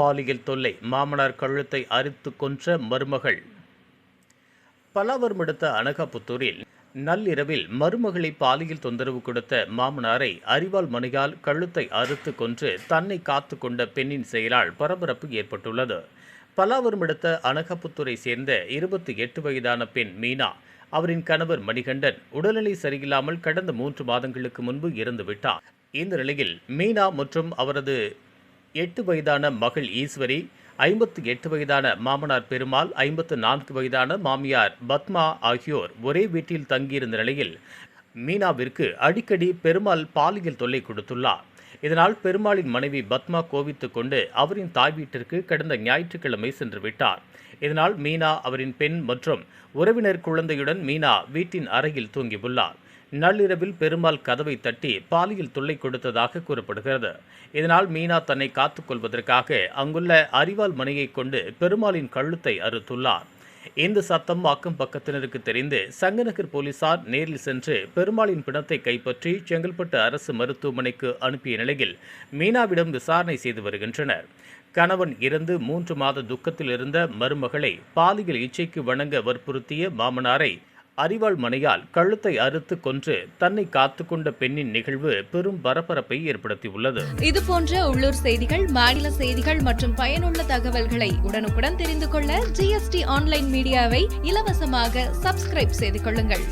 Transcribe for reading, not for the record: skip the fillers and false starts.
பாலியல் தொல்லை, மாமனார் கழுத்தை அறுத்து கொன்ற மருமகள். பல்லாவரம் அடுத்த அனகாபுத்தூரில் நள்ளிரவில் மருமகளை பாலியல் தொந்தரவு கொடுத்த மாமனாரை அரிவாள் மணியால் கழுத்தை அறுத்து கொன்று தன்னை காத்து கொண்ட பெண்ணின் செயலால் பரபரப்பு ஏற்பட்டுள்ளது. பல்லாவரம் அடுத்த அனகாபுத்தூரை சேர்ந்த 28 வயதான பெண் மீனா, அவரின் கணவர் மணிகண்டன் உடல்நிலை சரியில்லாமல் கடந்த 3 மாதங்களுக்கு முன்பு இறந்துவிட்டார். இந்த நிலையில் மீனா மற்றும் அவரது 8 வயதான மகள் ஈஸ்வரி, 58 வயதான மாமனார் பெருமாள், 54 வயதான மாமியார் பத்மா ஆகியோர் ஒரே வீட்டில் தங்கியிருந்த நிலையில் மீனாவிற்கு அடிக்கடி பெருமாள் பாலியல் தொல்லை கொடுத்துள்ளார். இதனால் பெருமாளின் மனைவி பத்மா கோபித்துக் கொண்டு அவரின் தாய் வீட்டிற்கு கடந்த ஞாயிற்றுக்கிழமை சென்று விட்டார். இதனால் மீனா, அவரின் பெண் மற்றும் உறவினர் குழந்தையுடன் மீனா வீட்டின் அறையில் தூங்கியுள்ளார். நள்ளிரவில் பெருமாள் கதவை தட்டி பாலியல் தொல்லை கொடுத்ததாக கூறப்படுகிறது. இதனால் மீனா தன்னை காத்துக் கொள்வதற்காக அங்குள்ள அரிவாள் மணியை கொண்டு பெருமாளின் கழுத்தை அறுத்துள்ளார். இந்த சத்தம் அக்கம் பக்கத்தினருக்கு தெரிந்து சங்கநகர் போலீசார் நேரில் சென்று பெருமாளின் பிணத்தை கைப்பற்றி செங்கல்பட்டு அரசு மருத்துவமனைக்கு அனுப்பிய நிலையில் மீனாவிடம் விசாரணை செய்து வருகின்றனர். கணவன் இறந்து 3 மாத துக்கத்தில் இருந்த மருமகளை பாலியல் இச்சைக்கு வணங்க வற்புறுத்திய மாமனாரை அரிவாள் மணியால் கழுத்தை அறுத்து கொன்று தன்னை காத்துக்கொண்ட பெண்ணின் நிகழ்வு பெரும் பரபரப்பை ஏற்படுத்தியுள்ளது. இதுபோன்ற உள்ளூர் செய்திகள், மாநில செய்திகள் மற்றும் பயனுள்ள தகவல்களை உடனுக்குடன் தெரிந்து கொள்ள GST ஆன்லைன் மீடியாவை இலவசமாக சப்ஸ்கிரைப் செய்து கொள்ளுங்கள்.